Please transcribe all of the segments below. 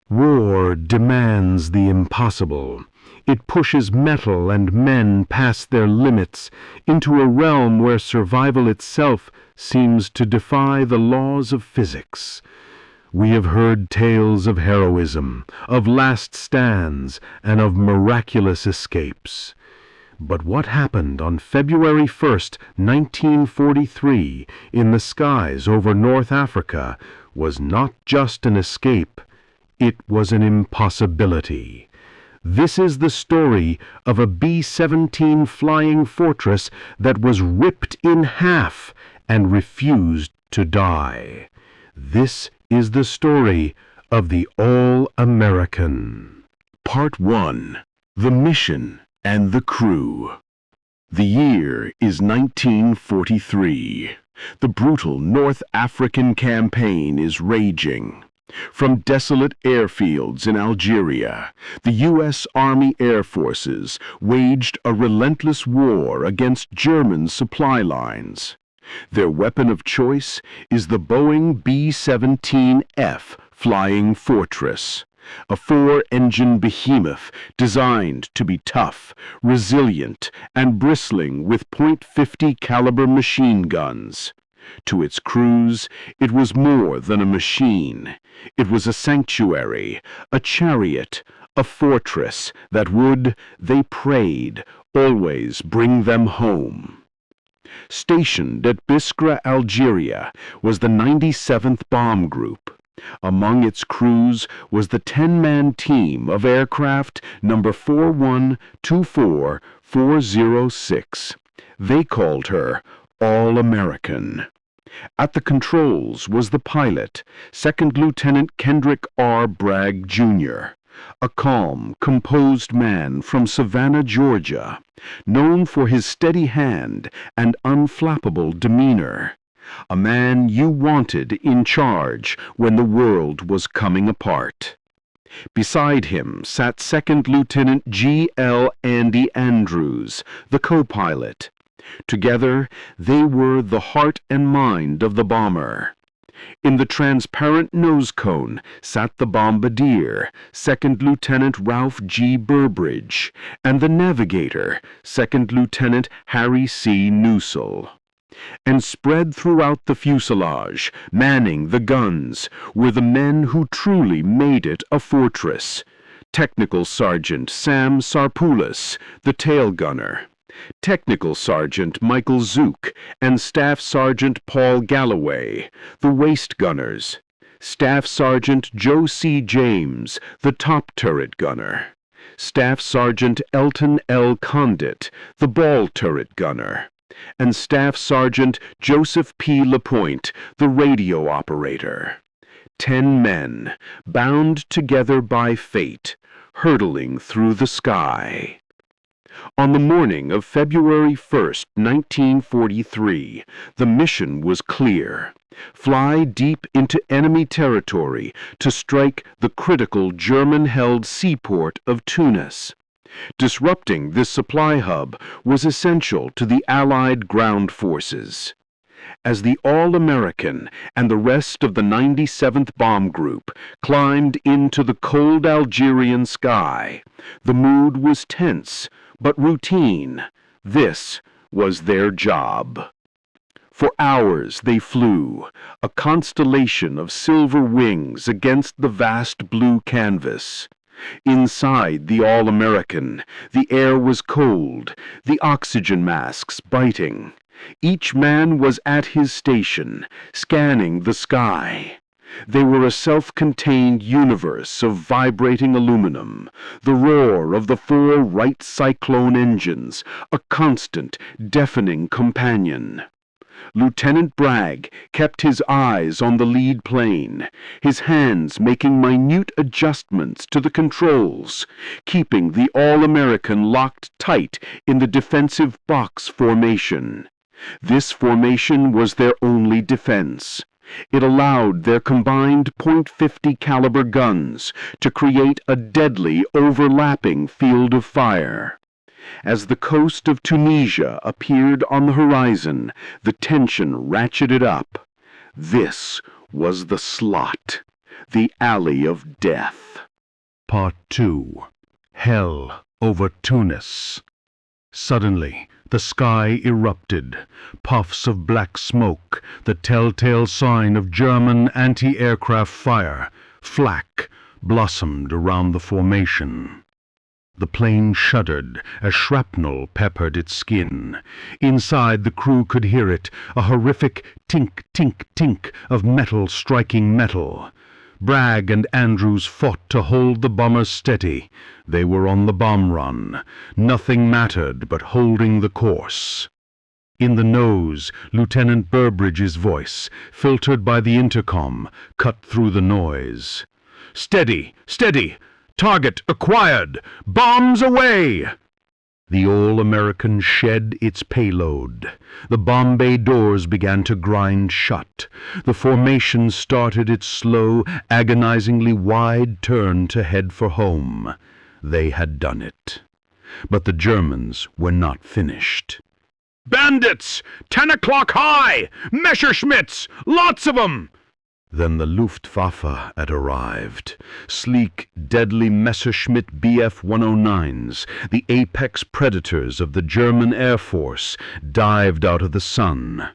War demands the impossible. It pushes metal and men past their limits into a realm where survival itself seems to defy the laws of physics. We have heard tales of heroism, of last stands, and of miraculous escapes. But what happened on February 1st, 1943, in the skies over North Africa was not just an escape, it was an impossibility. This is the story of a B-17 flying fortress that was ripped in half and refused to die. This is the story of the AllAmerican. Part 1. The Mission and the Crew. The year is 1943. The brutal North African campaign is raging. From desolate airfields in Algeria, the U.S. Army Air Forces waged a relentless war against German supply lines. Their weapon of choice is the Boeing B-17F Flying Fortress, a four-engine behemoth designed to be tough, resilient, and bristling with .50 caliber machine guns. To its crews, it was more than a machine. It was a sanctuary, a chariot, a fortress that would, they prayed, always bring them home. Stationed at Biskra, Algeria, was the 97th Bomb Group. Among its crews was the 10-man team of aircraft number 4124406. They called her AllAmerican. At the controls was the pilot, Second Lieutenant Kendrick R. Bragg, Jr., a calm, composed man from Savannah, Georgia, known for his steady hand and unflappable demeanor. A man you wanted in charge when the world was coming apart. Beside him sat Second Lieutenant G.L. Andy Andrews, the co-pilot. Together, they were the heart and mind of the bomber. In the transparent nose cone sat the bombardier, Second Lieutenant Ralph G. Burbridge, and the navigator, Second Lieutenant Harry C. Newsell. And spread throughout the fuselage, manning the guns, were the men who truly made it a fortress. Technical Sergeant Sam Sarpoulos, the tail gunner. Technical Sergeant Michael Zook and Staff Sergeant Paul Galloway, the waist gunners. Staff Sergeant Joe C. James, the top turret gunner. Staff Sergeant Elton L. Condit, the ball turret gunner. And Staff Sergeant Joseph P. Lapointe, the radio operator. 10 men, bound together by fate, hurtling through the sky. On the morning of February 1st, 1943, the mission was clear. Fly deep into enemy territory to strike the critical German-held seaport of Tunis. Disrupting this supply hub was essential to the Allied ground forces. As the AllAmerican and the rest of the 97th Bomb Group climbed into the cold Algerian sky, the mood was tense but routine. This was their job. For hours they flew, a constellation of silver wings against the vast blue canvas. Inside the AllAmerican, the air was cold, the oxygen masks biting. Each man was at his station, scanning the sky. They were a self-contained universe of vibrating aluminum, the roar of the 4 Wright Cyclone engines, a constant, deafening companion. Lieutenant Bragg kept his eyes on the lead plane, his hands making minute adjustments to the controls, keeping the AllAmerican locked tight in the defensive box formation. This formation was their only defense. It allowed their combined .50 caliber guns to create a deadly overlapping field of fire. As the coast of Tunisia appeared on the horizon, the tension ratcheted up. This was the slot. The Alley of Death. Part 2. Hell over Tunis. Suddenly, the sky erupted. Puffs of black smoke, the telltale sign of German anti-aircraft fire, flak, blossomed around the formation. The plane shuddered as shrapnel peppered its skin. Inside, the crew could hear it, a horrific tink, tink, tink of metal striking metal. Bragg and Andrews fought to hold the bombers steady. They were on the bomb run. Nothing mattered but holding the course. In the nose, Lieutenant Burbridge's voice, filtered by the intercom, cut through the noise. "Steady! Steady! Target acquired! Bombs away!" The All-American shed its payload. The bomb bay doors began to grind shut. The formation started its slow, agonizingly wide turn to head for home. They had done it. But the Germans were not finished. "Bandits! 10 o'clock high! Messerschmitts! Lots of 'em!" Then the Luftwaffe had arrived. Sleek, deadly Messerschmitt Bf 109s, the apex predators of the German Air Force, dived out of the sun.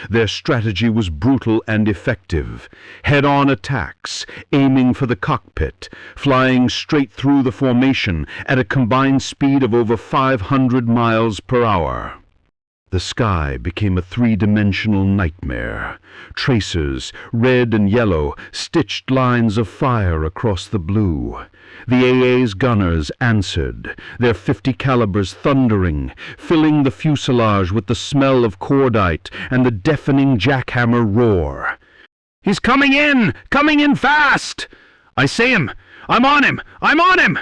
Their strategy was brutal and effective. Head-on attacks, aiming for the cockpit, flying straight through the formation at a combined speed of over 500 miles per hour. The sky became a three-dimensional nightmare. Tracers, red and yellow, stitched lines of fire across the blue. The AA's gunners answered, their .50 calibers thundering, filling the fuselage with the smell of cordite and the deafening jackhammer roar. "He's coming in! Coming in fast! I see him! I'm on him! I'm on him!"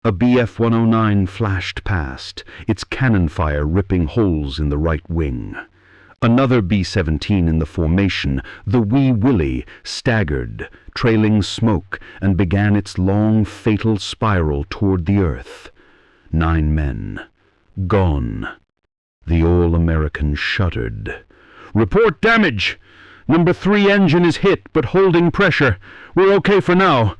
A Bf 109 flashed past, its cannon fire ripping holes in the right wing. Another B-17 in the formation, the WWII, staggered, trailing smoke, and began its long, fatal spiral toward the earth. 9 men. Gone. The All-American shuddered. "Report damage! Number 3 engine is hit, but holding pressure. We're okay for now."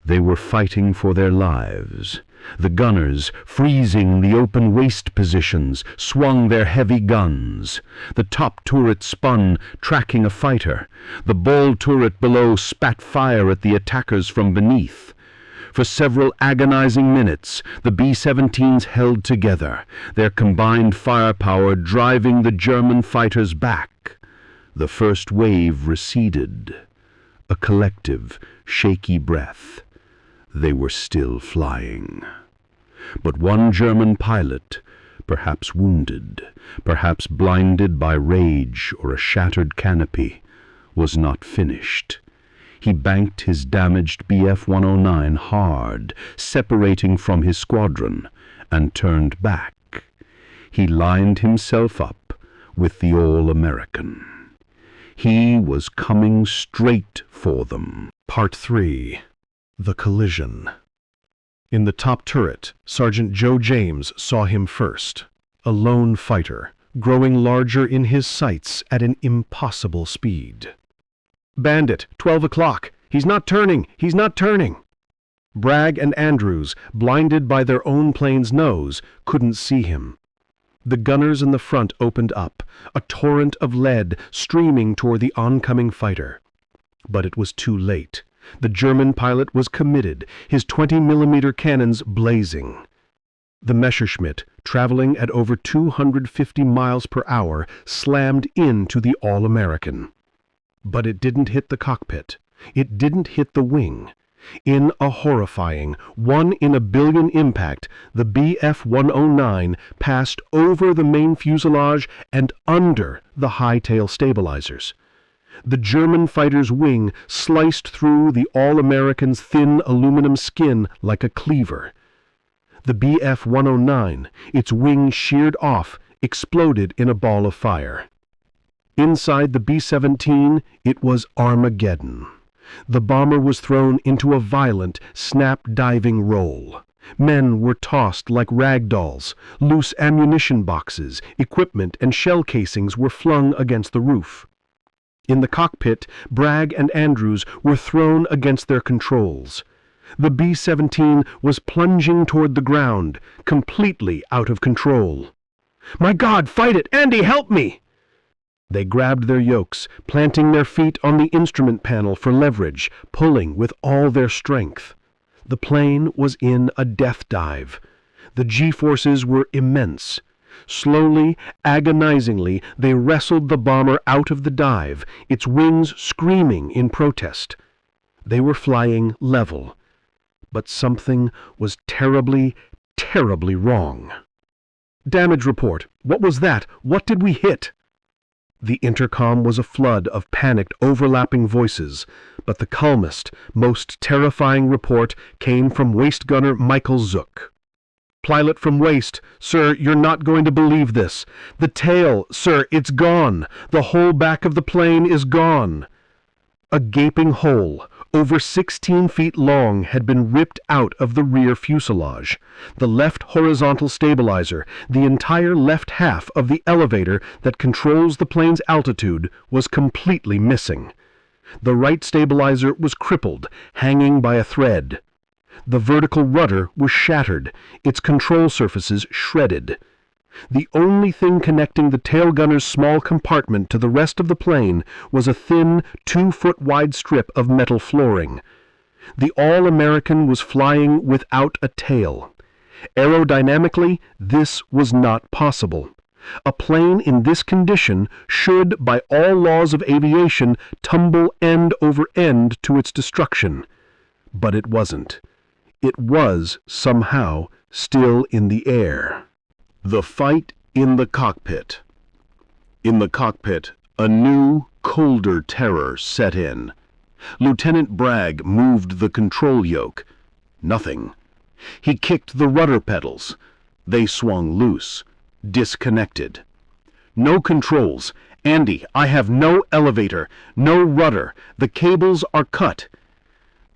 They were fighting for their lives. The gunners, freezing in the open waist positions, swung their heavy guns. The top turret spun, tracking a fighter. The ball turret below spat fire at the attackers from beneath. For several agonizing minutes, the B-17s held together, their combined firepower driving the German fighters back. The first wave receded. A collective, shaky breath. They were still flying. But one German pilot, perhaps wounded, perhaps blinded by rage or a shattered canopy, was not finished. He banked his damaged Bf 109 hard, separating from his squadron, and turned back. He lined himself up with the All-American. He was coming straight for them. Part 3. The collision. In the top turret, Sergeant Joe James saw him first, a lone fighter, growing larger in his sights at an impossible speed. "Bandit, 12 o'clock! He's not turning! He's not turning!" Bragg and Andrews, blinded by their own plane's nose, couldn't see him. The gunners in the front opened up, a torrent of lead streaming toward the oncoming fighter. But it was too late. The German pilot was committed, his 20mm cannons blazing. The Messerschmitt, traveling at over 250 miles per hour, slammed into the All-American. But it didn't hit the cockpit. It didn't hit the wing. In a horrifying, 1 in a billion impact, the Bf 109 passed over the main fuselage and under the high-tail stabilizers. The German fighter's wing sliced through the All-American's thin aluminum skin like a cleaver. The Bf 109, its wing sheared off, exploded in a ball of fire. Inside the B-17, it was Armageddon. The bomber was thrown into a violent, snap-diving roll. Men were tossed like rag dolls. Loose ammunition boxes, equipment, and shell casings were flung against the roof. In the cockpit, Bragg and Andrews were thrown against their controls. The B-17 was plunging toward the ground, completely out of control. "My God, fight it! Andy, help me!" They grabbed their yokes, planting their feet on the instrument panel for leverage, pulling with all their strength. The plane was in a death dive. The G-forces were immense. Slowly, agonizingly, they wrestled the bomber out of the dive, its wings screaming in protest. They were flying level. But something was terribly, terribly wrong. "Damage report. What was that? What did we hit?" The intercom was a flood of panicked, overlapping voices, but the calmest, most terrifying report came from waist gunner Michael Zook. "Pilot from waist, sir, you're not going to believe this. The tail, sir, it's gone. The whole back of the plane is gone." A gaping hole, over 16 feet long, had been ripped out of the rear fuselage. The left horizontal stabilizer, the entire left half of the elevator that controls the plane's altitude, was completely missing. The right stabilizer was crippled, hanging by a thread. The vertical rudder was shattered, its control surfaces shredded. The only thing connecting the tail gunner's small compartment to the rest of the plane was a thin, 2-foot-wide strip of metal flooring. The AllAmerican was flying without a tail. Aerodynamically, this was not possible. A plane in this condition should, by all laws of aviation, tumble end over end to its destruction. But it wasn't. It was, somehow, still in the air. The fight in the cockpit. In the cockpit, a new, colder terror set in. Lieutenant Bragg moved the control yoke. Nothing. He kicked the rudder pedals. They swung loose, disconnected. "No controls. Andy, I have no elevator, no rudder. The cables are cut."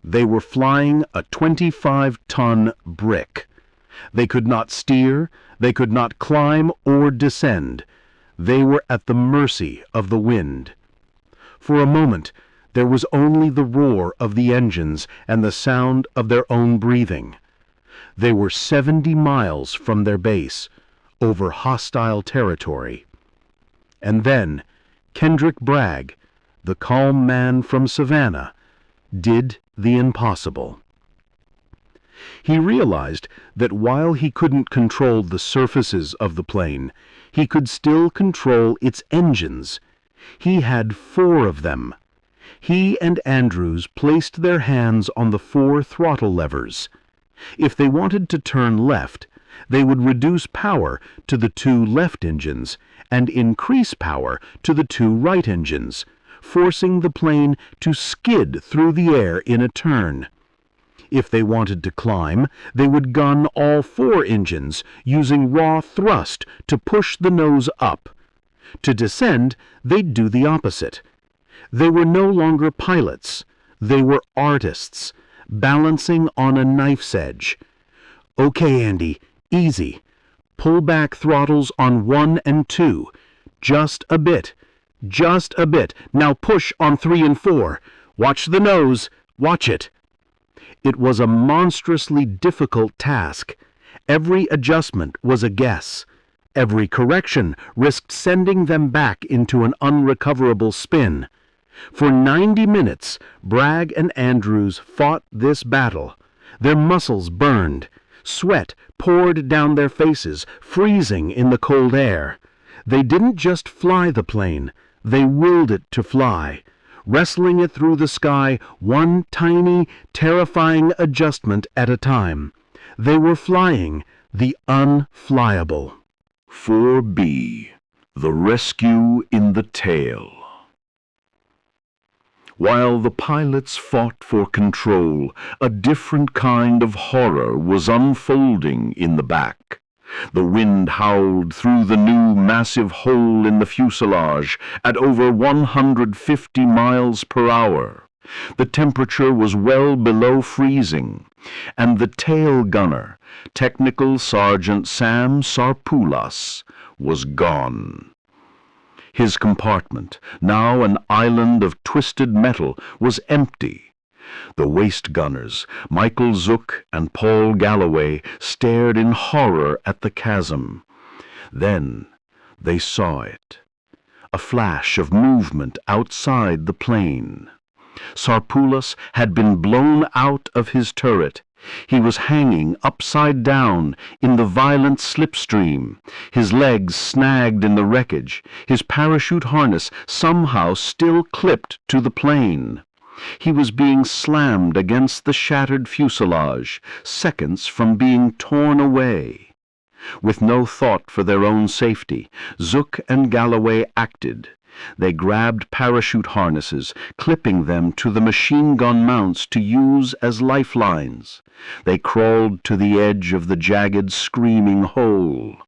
They were flying a 25-ton brick. They could not steer, they could not climb or descend. They were at the mercy of the wind. For a moment, there was only the roar of the engines and the sound of their own breathing. They were 70 miles from their base, over hostile territory. And then, Kendrick Bragg, the calm man from Savannah, did the impossible. He realized that while he couldn't control the surfaces of the plane, he could still control its engines. He had 4 of them. He and Andrews placed their hands on the 4 throttle levers. If they wanted to turn left, they would reduce power to the 2 left engines and increase power to the 2 right engines, forcing the plane to skid through the air in a turn. If they wanted to climb, they would gun all 4 engines, using raw thrust to push the nose up. To descend, they'd do the opposite. They were no longer pilots. They were artists, balancing on a knife's edge. "Okay, Andy, easy. Pull back throttles on 1 and 2. Just a bit. Just a bit. Now push on 3 and 4. Watch the nose. Watch it." It was a monstrously difficult task. Every adjustment was a guess. Every correction risked sending them back into an unrecoverable spin. For 90 minutes, Bragg and Andrews fought this battle. Their muscles burned. Sweat poured down their faces, freezing in the cold air. They didn't just fly the plane. They willed it to fly, wrestling it through the sky one tiny, terrifying adjustment at a time. They were flying the unflyable. 4B. The Rescue in the Tail. While the pilots fought for control, a different kind of horror was unfolding in the back. The wind howled through the new massive hole in the fuselage at over 150 miles per hour. The temperature was well below freezing, and the tail gunner, Technical Sergeant Sam Sarpoulas, was gone. His compartment, now an island of twisted metal, was empty. The waist gunners, Michael Zook and Paul Galloway, stared in horror at the chasm. Then they saw it. A flash of movement outside the plane. Sarpoulos had been blown out of his turret. He was hanging upside down in the violent slipstream, his legs snagged in the wreckage, his parachute harness somehow still clipped to the plane. He was being slammed against the shattered fuselage, seconds from being torn away. With no thought for their own safety, Zook and Galloway acted. They grabbed parachute harnesses, clipping them to the machine gun mounts to use as lifelines. They crawled to the edge of the jagged, screaming hole.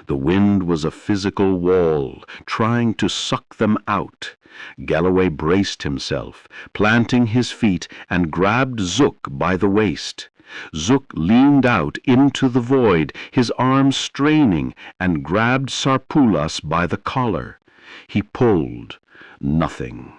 The wind was a physical wall, trying to suck them out. Galloway braced himself, planting his feet, and grabbed Zook by the waist. Zook leaned out into the void, his arms straining, and grabbed Sarpoulos by the collar. He pulled. Nothing.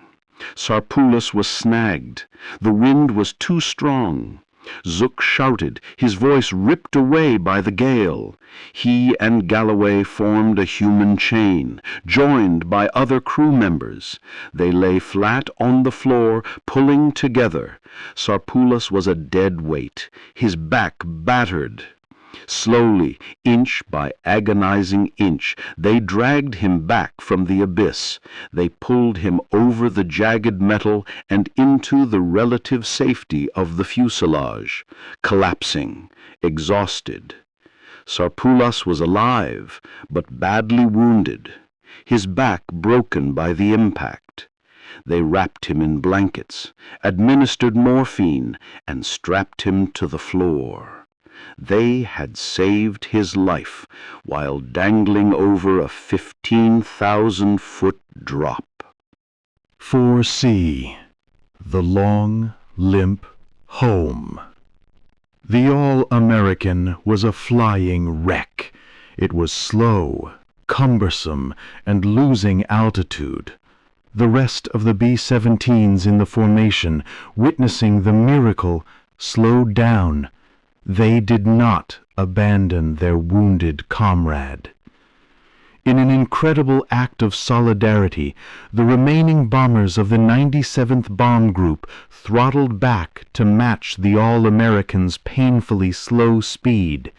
Sarpoulos was snagged. The wind was too strong. Zook shouted, his voice ripped away by the gale. He and Galloway formed a human chain, joined by other crew members. They lay flat on the floor, pulling together. Sarpoulos was a dead weight, his back battered. Slowly, inch by agonizing inch, they dragged him back from the abyss. They pulled him over the jagged metal and into the relative safety of the fuselage, collapsing, exhausted. Sarpoulos was alive, but badly wounded, his back broken by the impact. They wrapped him in blankets, administered morphine, and strapped him to the floor. They had saved his life while dangling over a 15,000-foot drop. 4C. The Long Limp Home. The All-American was a flying wreck. It was slow, cumbersome, and losing altitude. The rest of the B-17s in the formation, witnessing the miracle, slowed down. They did not abandon their wounded comrade. In an incredible act of solidarity, the remaining bombers of the 97th Bomb Group throttled back to match the All-American's painfully slow speed.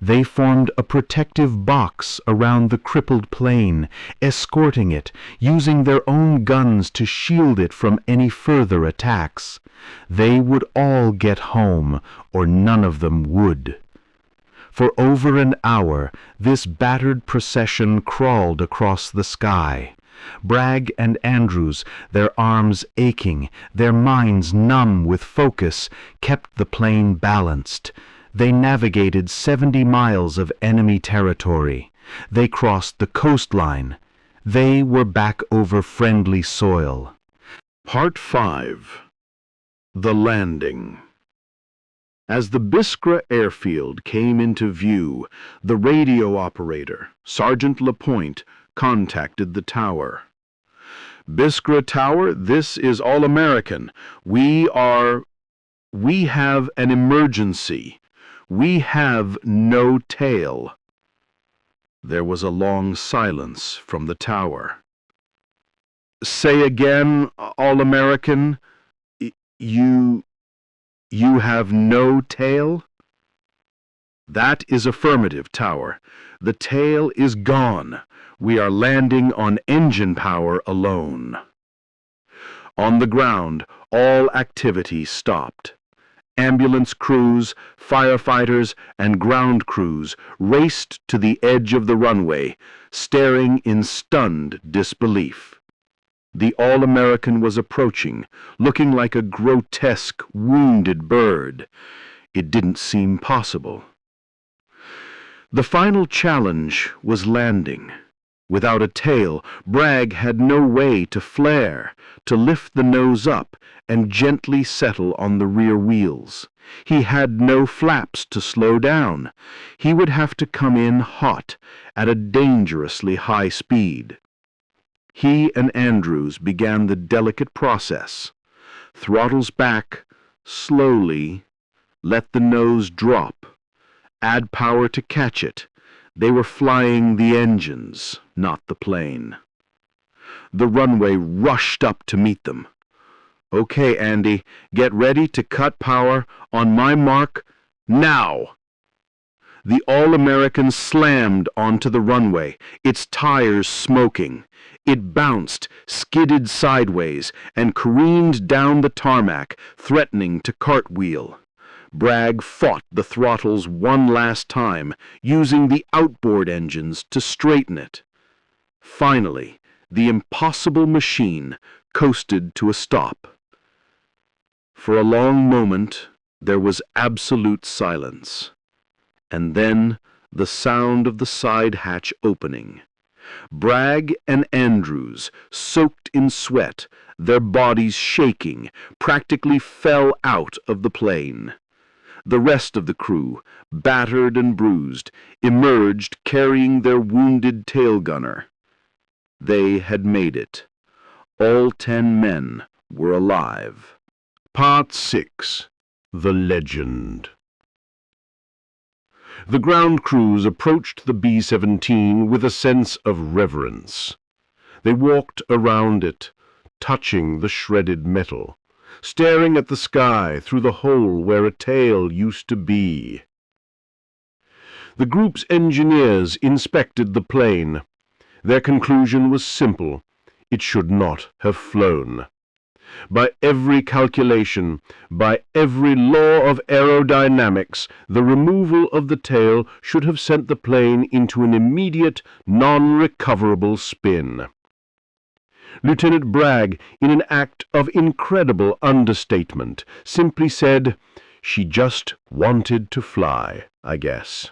They formed a protective box around the crippled plane, escorting it, using their own guns to shield it from any further attacks. They would all get home, or none of them would. For over an hour, this battered procession crawled across the sky. Bragg and Andrews, their arms aching, their minds numb with focus, kept the plane balanced. They navigated 70 miles of enemy territory. They crossed the coastline. They were back over friendly soil. Part 5. The Landing. As the Biskra airfield came into view, the radio operator, Sergeant Lapointe, contacted the tower. Biskra Tower, this is All-American. We have an emergency. We have no tail. There was a long silence from the tower. Say again, All-American, you have no tail? That is affirmative, tower. The tail is gone. We are landing on engine power alone. On the ground, all activity stopped. Ambulance crews, firefighters, and ground crews raced to the edge of the runway, staring in stunned disbelief. The All-American was approaching, looking like a grotesque, wounded bird. It didn't seem possible. The final challenge was landing. Without a tail, Bragg had no way to flare, to lift the nose up and gently settle on the rear wheels. He had no flaps to slow down. He would have to come in hot at a dangerously high speed. He and Andrews began the delicate process. Throttles back, slowly, let the nose drop, add power to catch it. They were flying the engines, not the plane. The runway rushed up to meet them. "Okay, Andy, get ready to cut power. On my mark, now!" The AllAmerican slammed onto the runway, its tires smoking. It bounced, skidded sideways, and careened down the tarmac, threatening to cartwheel. Bragg fought the throttles one last time, using the outboard engines to straighten it. Finally, the impossible machine coasted to a stop. For a long moment, there was absolute silence. And then the sound of the side hatch opening. Bragg and Andrews, soaked in sweat, their bodies shaking, practically fell out of the plane. The rest of the crew, battered and bruised, emerged carrying their wounded tail gunner. They had made it. All 10 men were alive. Part 6. The Legend. The ground crews approached the B-17 with a sense of reverence. They walked around it, touching the shredded metal, staring at the sky through the hole where a tail used to be. The group's engineers inspected the plane. Their conclusion was simple: it should not have flown. By every calculation, by every law of aerodynamics, the removal of the tail should have sent the plane into an immediate, non-recoverable spin. Lieutenant Bragg, in an act of incredible understatement, simply said, "She just wanted to fly, I guess."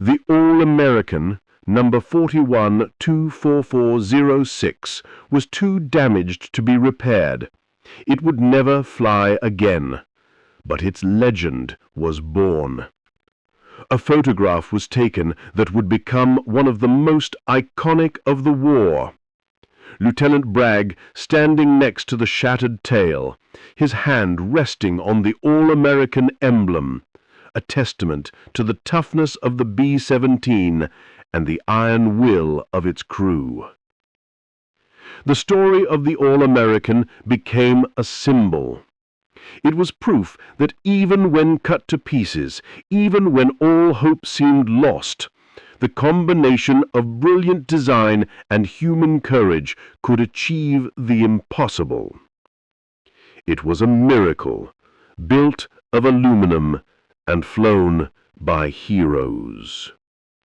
The AllAmerican, number 41-24406, was too damaged to be repaired. It would never fly again. But its legend was born. A photograph was taken that would become one of the most iconic of the war. Lieutenant Bragg standing next to the shattered tail, his hand resting on the AllAmerican emblem, a testament to the toughness of the B-17 and the iron will of its crew. The story of the AllAmerican became a symbol. It was proof that even when cut to pieces, even when all hope seemed lost, the combination of brilliant design and human courage could achieve the impossible. It was a miracle, built of aluminum and flown by heroes.